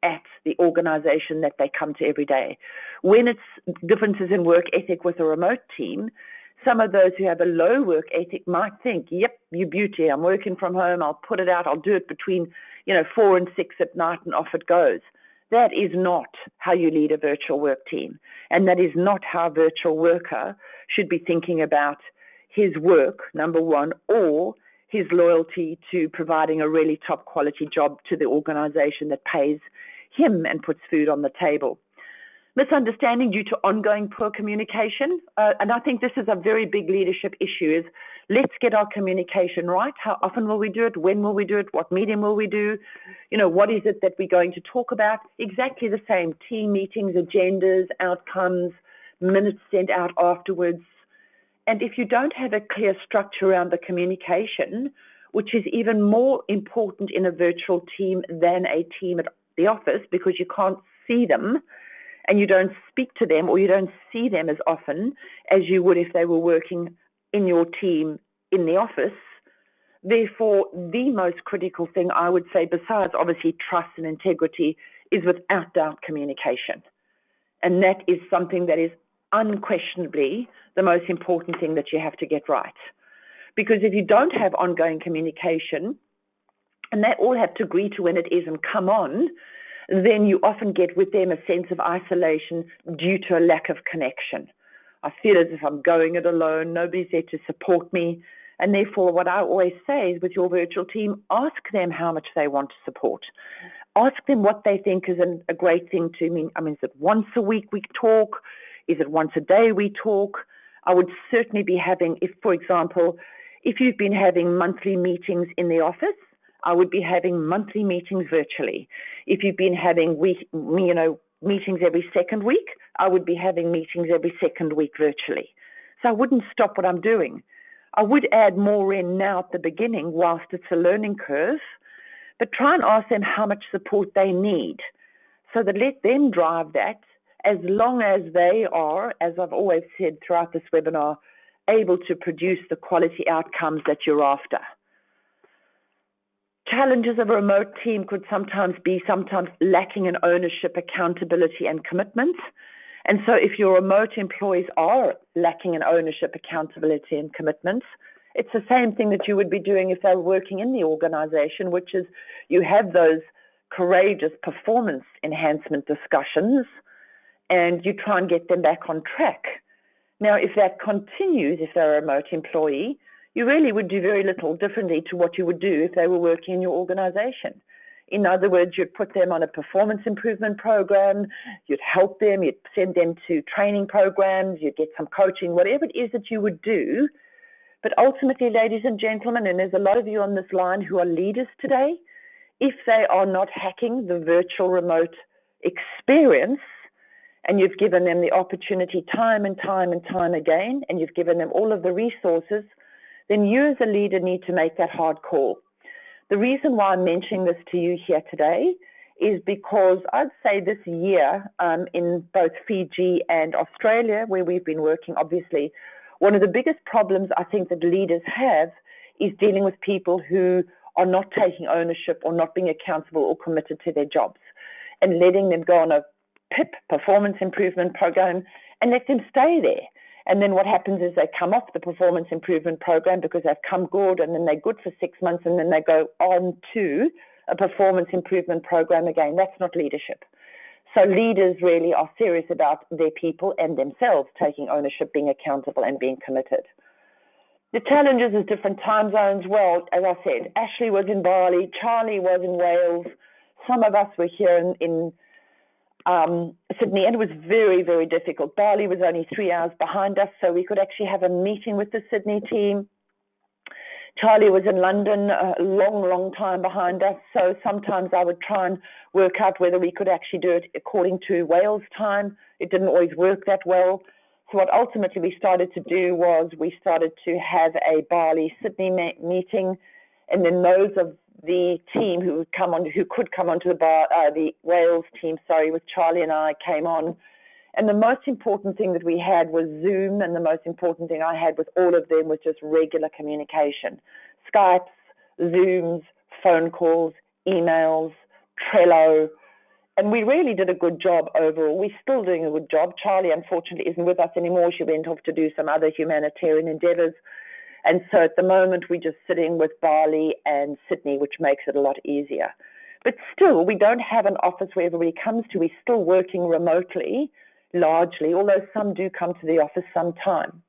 at the organization that they come to every day. When it's differences in work ethic with a remote team, some of those who have a low work ethic might think, yep, you beauty, I'm working from home, I'll put it out, I'll do it between 4 and 6 at night and off it goes. That is not how you lead a virtual work team. And that is not how a virtual worker should be thinking about his work, number one, or his loyalty to providing a really top quality job to the organization that pays him and puts food on the table. Misunderstanding due to ongoing poor communication. And I think this is a very big leadership issue is let's get our communication right. How often will we do it? When will we do it? What medium will we do? What is it that we're going to talk about? Exactly the same. Team meetings, agendas, outcomes, minutes sent out afterwards. And if you don't have a clear structure around the communication, which is even more important in a virtual team than a team at the office because you can't see them, and you don't speak to them or you don't see them as often as you would if they were working in your team in the office. Therefore, the most critical thing I would say, besides obviously trust and integrity, is without doubt communication. And that is something that is unquestionably the most important thing that you have to get right. Because if you don't have ongoing communication, and they all have to agree to when it is and come on, then you often get with them a sense of isolation due to a lack of connection. I feel as if I'm going it alone, nobody's there to support me. And therefore, what I always say is with your virtual team, ask them how much they want to support. Ask them what they think is a great thing to me. I mean, is it once a week we talk? Is it once a day we talk? I would certainly be having, for example, if you've been having monthly meetings in the office, I would be having monthly meetings virtually. If you've been having meetings every second week, I would be having meetings every second week virtually. So I wouldn't stop what I'm doing. I would add more in now at the beginning whilst it's a learning curve, but try and ask them how much support they need so that let them drive that as long as they are, as I've always said throughout this webinar, able to produce the quality outcomes that you're after. Challenges of a remote team could sometimes be lacking in ownership, accountability, and commitment. And so if your remote employees are lacking in ownership, accountability, and commitment, it's the same thing that you would be doing if they were working in the organization, which is you have those courageous performance enhancement discussions and you try and get them back on track. Now, if that continues, if they're a remote employee, you really would do very little differently to what you would do if they were working in your organization. In other words, you'd put them on a performance improvement program, you'd help them, you'd send them to training programs, you'd get some coaching, whatever it is that you would do. But ultimately, ladies and gentlemen, and there's a lot of you on this line who are leaders today, if they are not hacking the virtual remote experience, and you've given them the opportunity time and time and time again, and you've given them all of the resources, then you as a leader need to make that hard call. The reason why I'm mentioning this to you here today is because I'd say this year in both Fiji and Australia, where we've been working, obviously, one of the biggest problems I think that leaders have is dealing with people who are not taking ownership or not being accountable or committed to their jobs and letting them go on a PIP, performance improvement program, and let them stay there. And then what happens is they come off the performance improvement program because they've come good, and then they're good for 6 months, and then they go on to a performance improvement program again. That's not leadership. So leaders really are serious about their people and themselves taking ownership, being accountable, and being committed. The challenges is different time zones. Well, as I said, Ashley was in Bali, Charlie was in Wales, some of us were here in Sydney, and it was very, very difficult. Bali was only 3 hours behind us, so we could actually have a meeting with the Sydney team. Charlie was in London a long, long time behind us, so sometimes I would try and work out whether we could actually do it according to Wales time. It didn't always work that well. So what ultimately we started to do was we started to have a Bali-Sydney meeting, and then those of the team who could come onto the Wales team, with Charlie and I came on. And the most important thing that we had was Zoom, and the most important thing I had with all of them was just regular communication. Skypes, Zooms, phone calls, emails, Trello, and we really did a good job overall. We're still doing a good job. Charlie, unfortunately, isn't with us anymore. She went off to do some other humanitarian endeavors. And so at the moment, we're just sitting with Bali and Sydney, which makes it a lot easier. But still, we don't have an office where everybody comes to. We're still working remotely, largely, although some do come to the office sometime.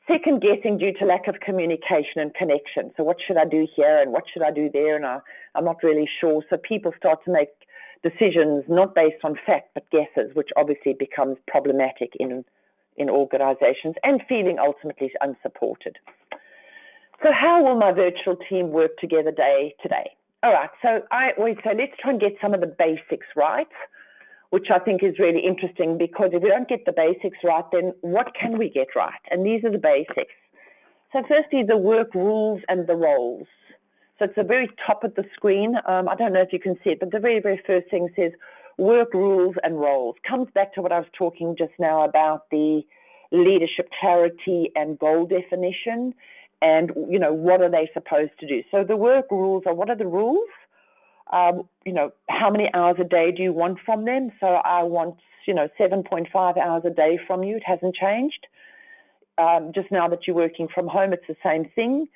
Second guessing due to lack of communication and connection. So what should I do here and what should I do there? And I'm not really sure. So people start to make decisions not based on fact but guesses, which obviously becomes problematic in organizations, and feeling ultimately unsupported. So how will my virtual team work together today? All right, so I always say let's try and get some of the basics right, which I think is really interesting, because if we don't get the basics right, then what can we get right? And these are the basics. So firstly, the work rules and the roles. So it's the very top of the screen. I don't know if you can see it, but the very, very first thing says work rules and roles. Comes back to what I was talking just now about the leadership clarity and goal definition, and, what are they supposed to do? So the work rules are, what are the rules? How many hours a day do you want from them? So I want, 7.5 hours a day from you. It hasn't changed. Just now that you're working from home, it's the same thing.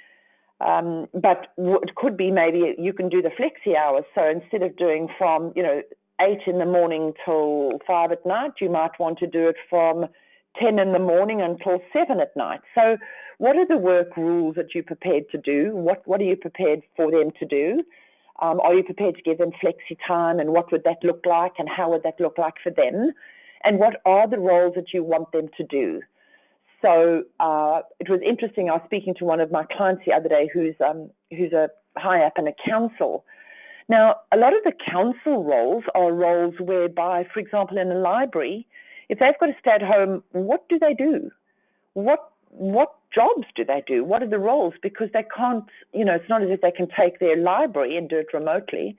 But it could be maybe you can do the flexi hours. So instead of doing from, 8 in the morning till 5 at night, you might want to do it from 10 in the morning until 7 at night. So what are the work rules that you're prepared to do? What are you prepared for them to do? Are you prepared to give them flexi time, and what would that look like, and how would that look like for them? And what are the roles that you want them to do? So it was interesting. I was speaking to one of my clients the other day who's a high up in a council. Now, a lot of the council roles are roles whereby, for example, in a library, if they've got to stay at home, what do they do? What jobs do they do? What are the roles? Because they can't, it's not as if they can take their library and do it remotely.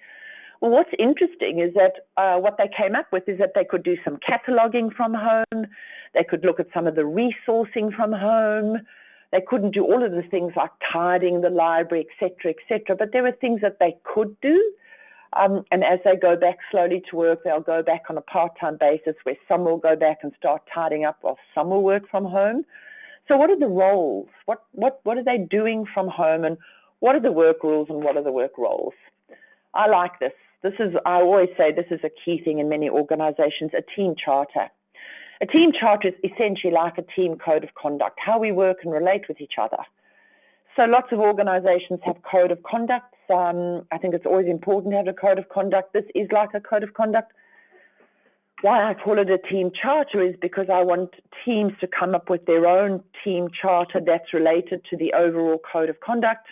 Well, what's interesting is that what they came up with is that they could do some cataloging from home. They could look at some of the resourcing from home. They couldn't do all of the things like tidying the library, et cetera, but there were things that they could do. And as they go back slowly to work, they'll go back on a part-time basis, where some will go back and start tidying up while some will work from home. So what are the roles? What are they doing from home, and what are the work rules and what are the work roles? I like this. I always say this is a key thing in many organizations, a team charter. A team charter is essentially like a team code of conduct, how we work and relate with each other. So lots of organizations have code of conduct. I think it's always important to have a code of conduct. This is like a code of conduct. Why I call it a team charter is because I want teams to come up with their own team charter that's related to the overall code of conduct.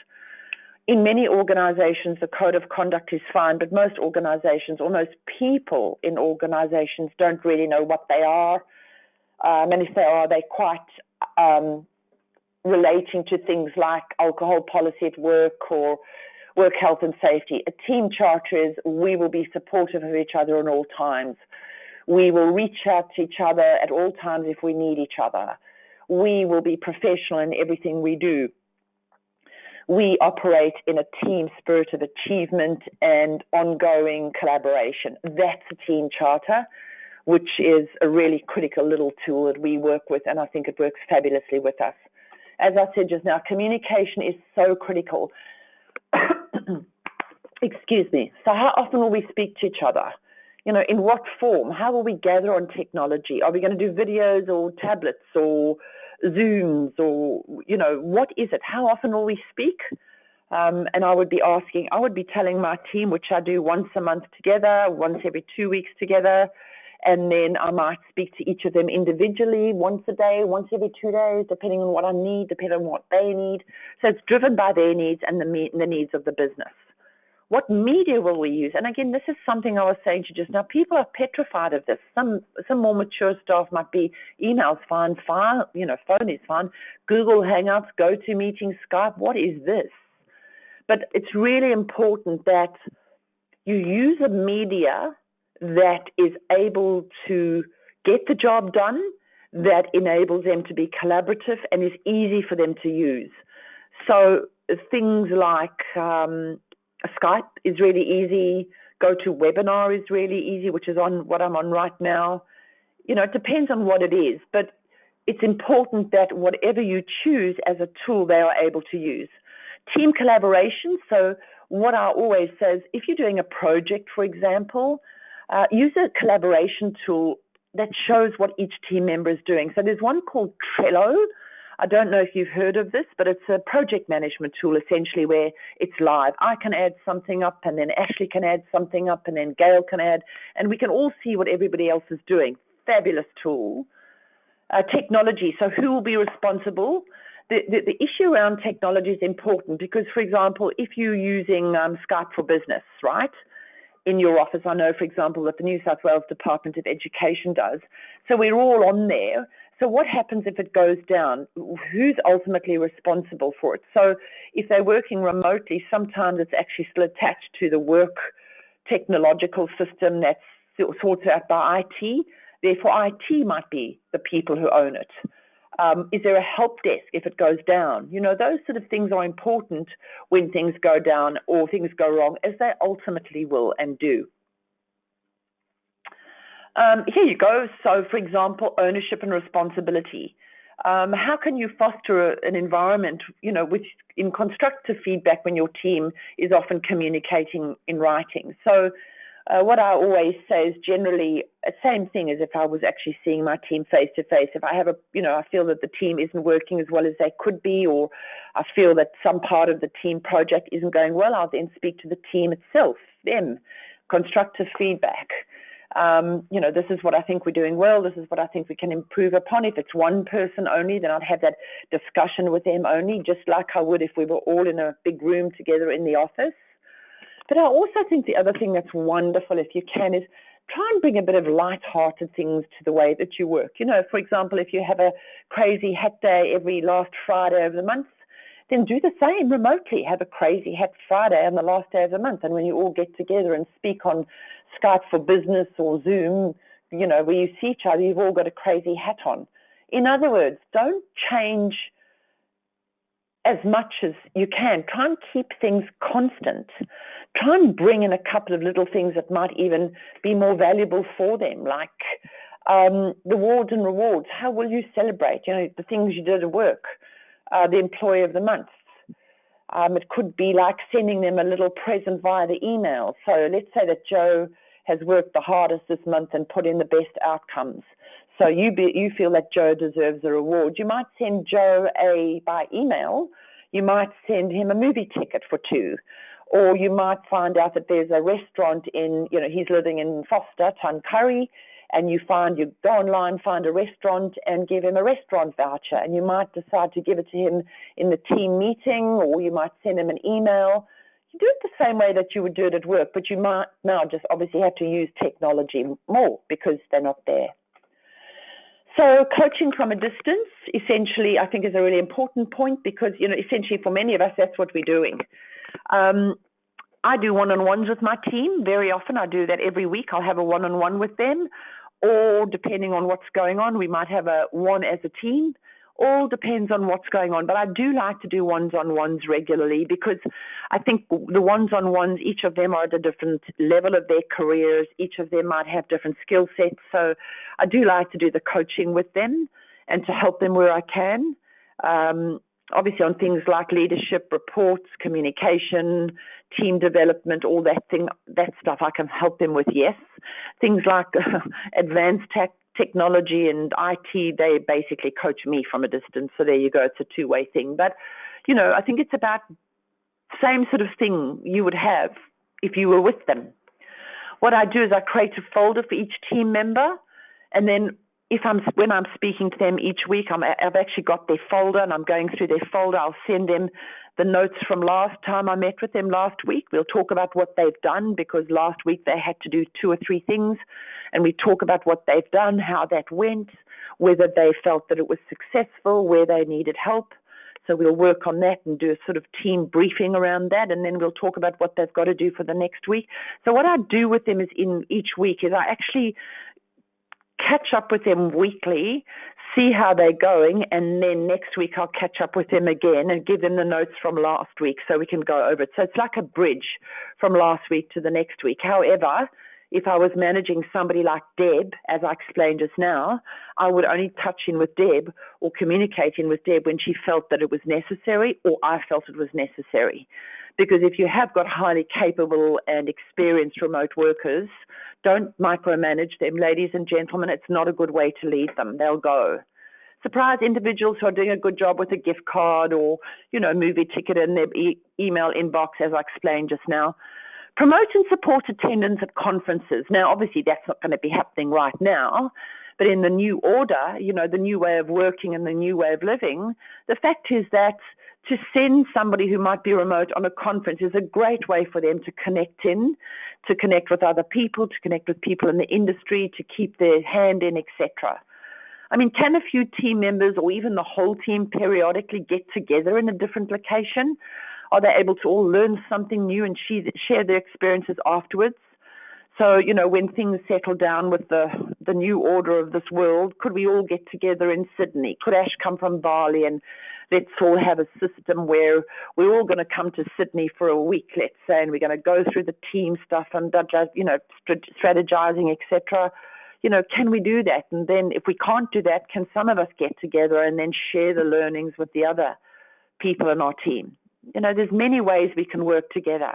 In many organizations, the code of conduct is fine, but most organizations, or most people in organizations, don't really know what they are. And if they are, they're quite relating to things like alcohol policy at work or work health and safety. A team charter is we will be supportive of each other at all times. We will reach out to each other at all times if we need each other. We will be professional in everything we do. We operate in a team spirit of achievement and ongoing collaboration. That's a team charter, which is a really critical little tool that we work with, and I think it works fabulously with us. As I said just now, communication is so critical. Excuse me. So how often will we speak to each other? In what form? How will we gather on technology? Are we going to do videos or tablets or Zooms or, what is it? How often will we speak? And I would be telling my team, which I do once a month together, once every 2 weeks together, and then I might speak to each of them individually once a day, once every 2 days, depending on what I need, depending on what they need. So it's driven by their needs and the needs of the business. What media will we use? And again, this is something I was saying to just now. People are petrified of this. Some more mature staff might be emails fine, phone is fine, Google Hangouts, GoToMeeting, Skype. What is this? But it's really important that you use a media that is able to get the job done, that enables them to be collaborative and is easy for them to use. So things like Skype is really easy. GoToWebinar is really easy, which is on what I'm on right now. It depends on what it is, but it's important that whatever you choose as a tool, they are able to use. Team collaboration. So what I always say is, if you're doing a project, for example, use a collaboration tool that shows what each team member is doing. So there's one called Trello. I don't know if you've heard of this, but it's a project management tool essentially where it's live. I can add something up, and then Ashley can add something up, and then Gail can add, and we can all see what everybody else is doing. Fabulous tool. Technology. So who will be responsible? The issue around technology is important because, for example, if you're using Skype for Business, right, in your office, I know, for example, that the New South Wales Department of Education does. So we're all on there. So what happens if it goes down? Who's ultimately responsible for it? So if they're working remotely, sometimes it's actually still attached to the work technological system that's sorted out by IT. Therefore, IT might be the people who own it. Is there a help desk if it goes down? Those sort of things are important when things go down or things go wrong, as they ultimately will and do. Here you go. So, for example, ownership and responsibility. How can you foster an environment, in constructive feedback when your team is often communicating in writing? So what I always say is generally the same thing as if I was actually seeing my team face to face. If I have I feel that the team isn't working as well as they could be, or I feel that some part of the team project isn't going well, I'll then speak to the team itself, them, constructive feedback. This is what I think we're doing well. This is what I think we can improve upon. If it's one person only, then I'd have that discussion with them only, just like I would if we were all in a big room together in the office. But I also think the other thing that's wonderful, if you can, is try and bring a bit of light-hearted things to the way that you work. For example, if you have a crazy hat day every last Friday of the month, then do the same remotely. Have a crazy hat Friday on the last day of the month. And when you all get together and speak on Skype for Business or Zoom, where you see each other, you've all got a crazy hat on. In other words, don't change as much as you can. Try and keep things constant. Try and bring in a couple of little things that might even be more valuable for them, like rewards and rewards. How will you celebrate? The things you did at work, the employee of the month. It could be like sending them a little present via the email. So let's say that Joe has worked the hardest this month and put in the best outcomes. So you feel that Joe deserves a reward. You might send Joe by email, you might send him a movie ticket for 2. Or you might find out that there's a restaurant he's living in Foster, Tuncurry, and you go online, find a restaurant and give him a restaurant voucher. And you might decide to give it to him in the team meeting, or you might send him an email. You do it the same way that you would do it at work, but you might now just obviously have to use technology more because they're not there. So coaching from a distance, essentially, I think is a really important point because, essentially for many of us, that's what we're doing. I do one-on-ones with my team. Very often I do that every week. I'll have a one-on-one with them, or depending on what's going on, we might have a one as a team. All depends on what's going on. But I do like to do ones-on-ones regularly because I think the ones-on-ones, each of them are at a different level of their careers. Each of them might have different skill sets. So I do like to do the coaching with them and to help them where I can. Obviously on things like leadership, reports, communication, team development, all that stuff I can help them with, yes. Things like advanced technology and IT, they basically coach me from a distance. So there you go. It's a two-way thing. But, I think it's about Same sort of thing you would have if you were with them. What I do is I create a folder for each team member, and then when I'm speaking to them each week, I've actually got their folder and I'm going through their folder. I'll send them the notes from last time I met with them last week. We'll talk about what they've done, because last week they had to do 2 or 3 things, and we talk about what they've done, how that went, whether they felt that it was successful, where they needed help. So we'll work on that and do a sort of team briefing around that, and then we'll talk about what they've got to do for the next week. So what I do with them is in each week is I actually catch up with them weekly, see how they're going, and then next week I'll catch up with them again and give them the notes from last week so we can go over it. So it's like a bridge from last week to the next week. However, if I was managing somebody like Deb, as I explained just now, I would only touch in with Deb or communicate in with Deb when she felt that it was necessary or I felt it was necessary. Because if you have got highly capable and experienced remote workers, don't micromanage them, ladies and gentlemen. It's not a good way to lead them. They'll go. Surprise individuals who are doing a good job with a gift card or, movie ticket in their email inbox, as I explained just now. Promote and support attendance at conferences. Now, obviously, that's not going to be happening right now, but in the new order, the new way of working and the new way of living, the fact is that to send somebody who might be remote on a conference is a great way for them to connect with other people, to connect with people in the industry, to keep their hand in, etc. I mean, can a few team members or even the whole team periodically get together in a different location? Are they able to all learn something new and share their experiences afterwards? So, when things settle down with the new order of this world, could we all get together in Sydney? Could Ash come from Bali, and let's all have a system where we're all going to come to Sydney for a week, let's say, and we're going to go through the team stuff and, strategizing, etc. Can we do that? And then if we can't do that, can some of us get together and then share the learnings with the other people in our team? There's many ways we can work together.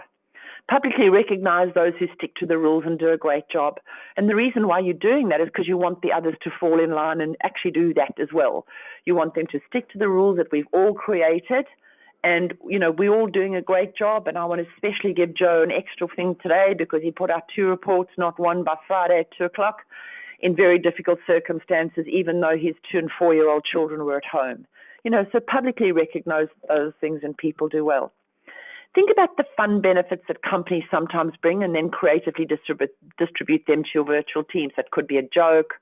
Publicly recognize those who stick to the rules and do a great job. And the reason why you're doing that is because you want the others to fall in line and actually do that as well. You want them to stick to the rules that we've all created. And, we're all doing a great job. And I want to especially give Joe an extra thing today because he put out 2 reports, not 1, by Friday at 2 o'clock in very difficult circumstances, even though his 2- and 4-year-old children were at home. So publicly recognize those things and people do well. Think about the fun benefits that companies sometimes bring and then creatively distribute them to your virtual teams. That could be a joke.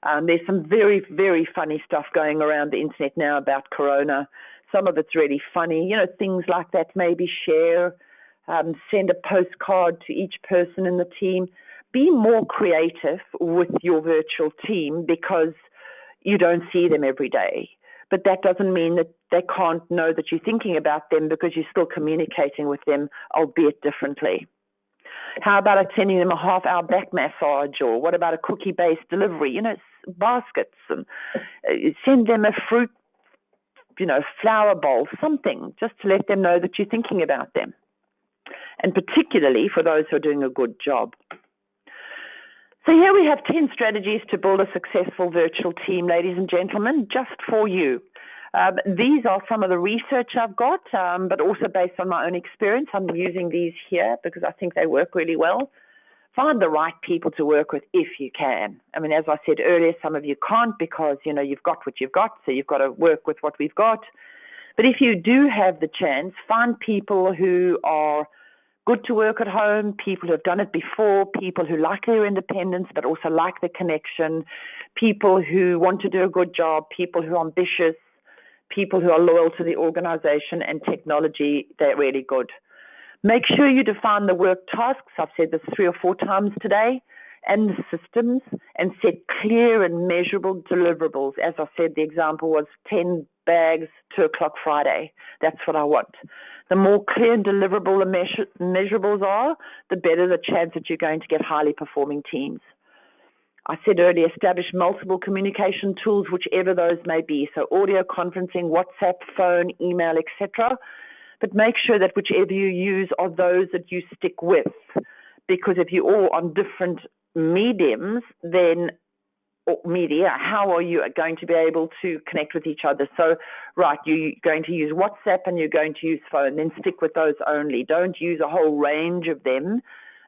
There's some very, very funny stuff going around the internet now about Corona. Some of it's really funny. Things like that, maybe share, send a postcard to each person in the team. Be more creative with your virtual team because you don't see them every day. But that doesn't mean that they can't know that you're thinking about them because you're still communicating with them, albeit differently. How about attending them a half-hour back massage, or what about a cookie-based delivery? Baskets, and send them a fruit, flower bowl, something, just to let them know that you're thinking about them. And particularly for those who are doing a good job. So here we have 10 strategies to build a successful virtual team, ladies and gentlemen, just for you. These are some of the research I've got, but also based on my own experience. I'm using these here because I think they work really well. Find the right people to work with if you can. I mean, as I said earlier, some of you can't because, you've got what you've got, so you've got to work with what we've got. But if you do have the chance, find people who are good to work at home, people who have done it before, people who like their independence but also like the connection, people who want to do a good job, people who are ambitious, people who are loyal to the organization and technology. They're really good. Make sure you define the work tasks. I've said this 3 or 4 times today, and the systems, and set clear and measurable deliverables. As I said, the example was 10 bags, 2 o'clock Friday. That's what I want. The more clear and deliverable the measurables are, the better the chance that you're going to get highly performing teams. I said earlier, establish multiple communication tools, whichever those may be. So audio conferencing, WhatsApp, phone, email, etc. But make sure that whichever you use are those that you stick with. Because if you're all on different mediums, then or media, how are you going to be able to connect with each other? So, right, you're going to use WhatsApp and you're going to use phone, then stick with those only. Don't use a whole range of them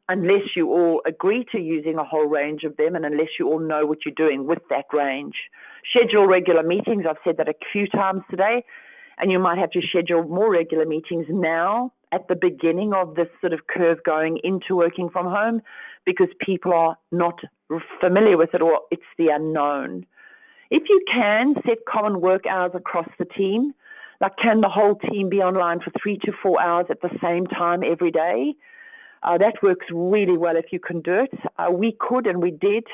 unless you all agree to using a whole range of them and unless you all know what you're doing with that range. Schedule regular meetings. I've said that a few times today, and you might have to schedule more regular meetings now at the beginning of this sort of curve going into working from home because people are not familiar with it or it's the unknown. If you can, set common work hours across the team. Like, can the whole team be online for 3 to 4 hours at the same time every day? That works really well if you can do it. We could, and we did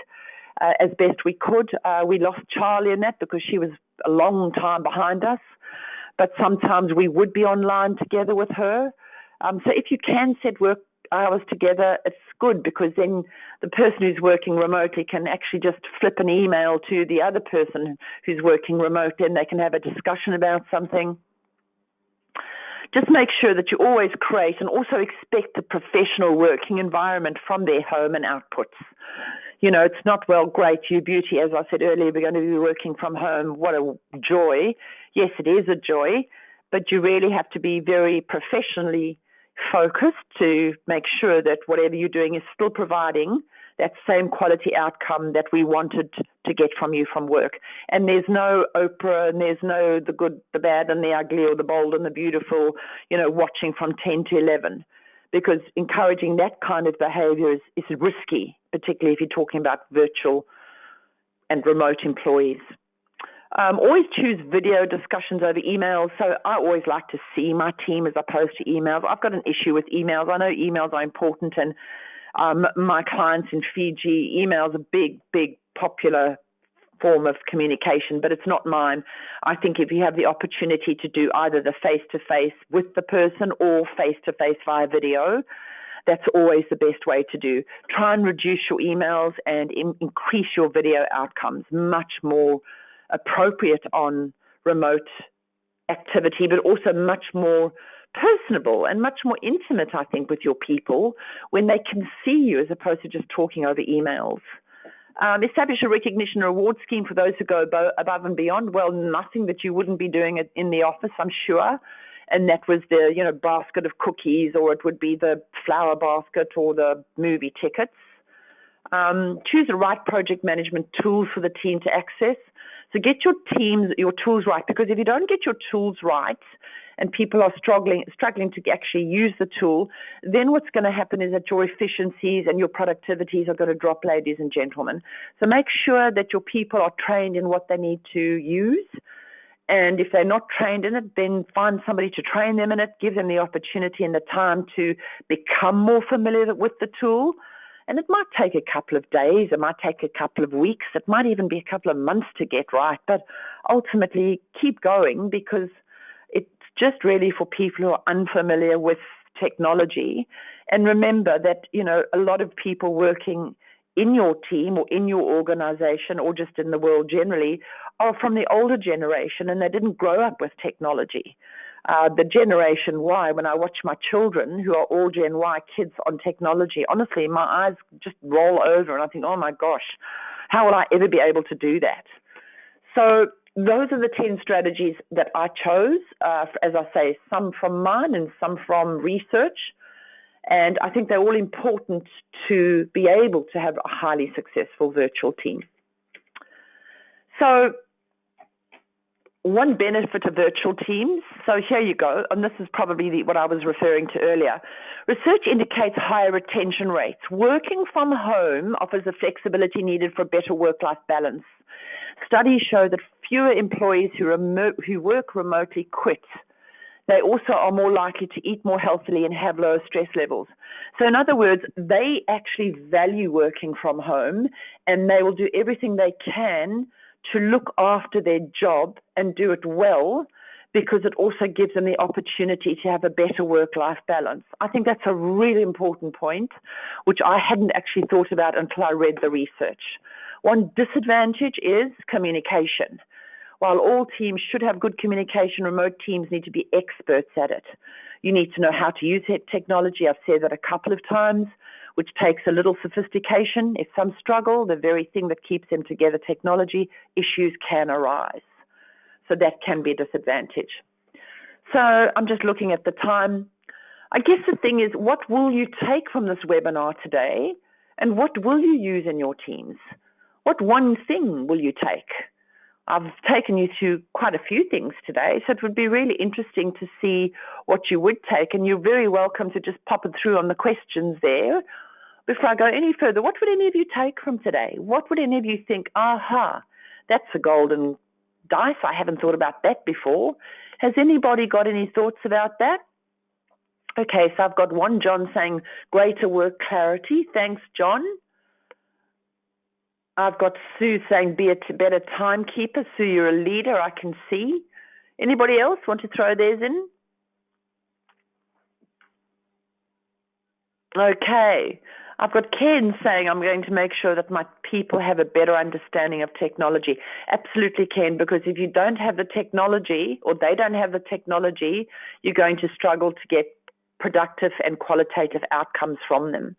as best we could. We lost Charlie in that because she was a long time behind us. But sometimes we would be online together with her. So if you can set work hours together, it's good because then the person who's working remotely can actually just flip an email to the other person who's working remotely and they can have a discussion about something. Just make sure that you always create and also expect a professional working environment from their home and outputs. You know, it's not, well, great, you beauty, as I said earlier, we're going to be working from home. What a joy. Yes, it is a joy, but you really have to be very professionally focused to make sure that whatever you're doing is still providing that same quality outcome that we wanted to get from you from work. And there's no Oprah, and there's no the good, the bad, and the ugly, or the bold and the beautiful, you know, watching from 10 to 11. Because encouraging that kind of behavior is risky, particularly if you're talking about virtual and remote employees. Always choose video discussions over emails. So I always like to see my team as opposed to emails. I've got an issue with emails. I know emails are important, and my clients in Fiji, emails are big, popular form of communication, but it's not mine. I think if you have the opportunity to do either the face-to-face with the person or face-to-face via video, that's always the best way to do. Try and reduce your emails and increase your video outcomes, much more appropriate on remote activity, but also much more personable and much more intimate, I think, with your people when they can see you as opposed to just talking over emails. Establish a recognition reward scheme for those who go above and beyond. Well, nothing that you wouldn't be doing it in the office, I'm sure. And that was the, you know, basket of cookies, or it would be the flower basket or the movie tickets. Choose the right project management tools for the team to access. So get your tools right, because if you don't get your tools right and people are struggling to actually use the tool, then what's going to happen is that your efficiencies and your productivities are going to drop, ladies and gentlemen. So make sure that your people are trained in what they need to use. And if they're not trained in it, then find somebody to train them in it, give them the opportunity and the time to become more familiar with the tool. And it might take a couple of days, it might take a couple of weeks, it might even be a couple of months to get right. But ultimately, keep going, because it's just really for people who are unfamiliar with technology. And remember that, you know, a lot of people working in your team or in your organization or just in the world generally are from the older generation, and they didn't grow up with technology. The Generation Y, when I watch my children, who are all Gen Y kids, on technology, honestly, my eyes just roll over and I think, oh my gosh, how will I ever be able to do that? So those are the 10 strategies that I chose, as I say, some from mine and some from research. And I think they're all important to be able to have a highly successful virtual team. So one benefit of virtual teams, so here you go, and this is probably what I was referring to earlier. Research indicates higher retention rates. Working from home offers the flexibility needed for better work-life balance. Studies show that fewer employees who work remotely quit. They also are more likely to eat more healthily and have lower stress levels. So in other words, they actually value working from home, and they will do everything they can to look after their job and do it well, because it also gives them the opportunity to have a better work-life balance. I think that's a really important point, which I hadn't actually thought about until I read the research. One disadvantage is communication. While all teams should have good communication, remote teams need to be experts at it. You need to know how to use technology. I've said that a couple of times. which takes a little sophistication. If some struggle, the very thing that keeps them together, technology, issues can arise. So that can be a disadvantage. So I'm just looking at the time. I guess the thing is, what will you take from this webinar today, and what will you use in your teams? What one thing will you take? I've taken you through quite a few things today, so it would be really interesting to see what you would take, and you're very welcome to just pop it through on the questions there. Before I go any further, what would any of you take from today? What would any of you think, aha, that's a golden dice, I haven't thought about that before. Has anybody got any thoughts about that? Okay, so I've got one John saying greater work clarity. Thanks, John. I've got Sue saying be a better timekeeper. Sue, you're a leader, I can see. Anybody else want to throw theirs in? Okay. I've got Ken saying I'm going to make sure that my people have a better understanding of technology. Absolutely, Ken, because if you don't have the technology or they don't have the technology, you're going to struggle to get productive and qualitative outcomes from them.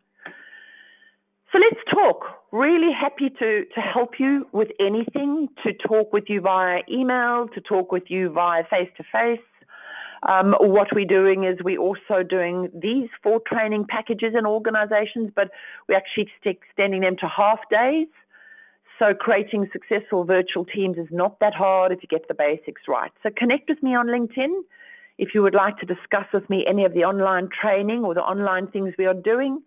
So let's talk. Really happy to help you with anything, to talk with you via email, to talk with you via face-to-face. What we're doing is we're also doing these 4 training packages in organizations, but we're actually extending them to half days. So creating successful virtual teams is not that hard if you get the basics right. So connect with me on LinkedIn. If you would like to discuss with me any of the online training or the online things we are doing,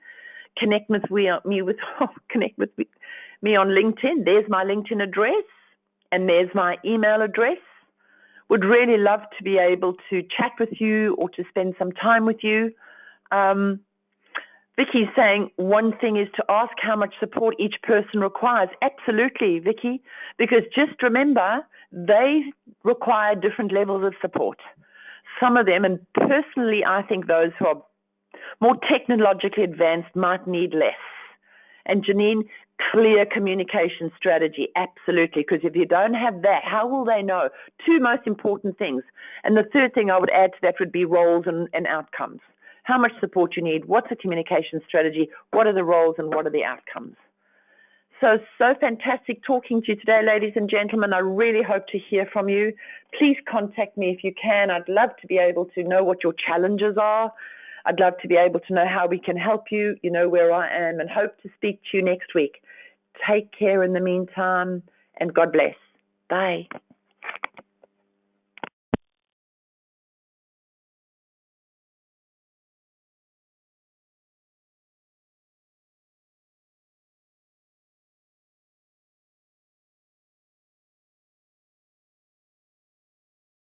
connect with me on LinkedIn. There's my LinkedIn address, and there's my email address. Would really love to be able to chat with you or to spend some time with you. Vicky's saying one thing is to ask how much support each person requires. Absolutely, Vicky, because just remember, they require different levels of support. Some of them, and personally I think those who are more technologically advanced might need less. And Janine, clear communication strategy, absolutely, because if you don't have that, how will they know? 2 most important things. And the third thing I would add to that would be roles and outcomes. How much support you need, what's the communication strategy, what are the roles and what are the outcomes? So fantastic talking to you today, ladies and gentlemen. I really hope to hear from you. Please contact me if you can. I'd love to be able to know what your challenges are. I'd love to be able to know how we can help you. You know where I am, and hope to speak to you next week. Take care in the meantime, and God bless. Bye.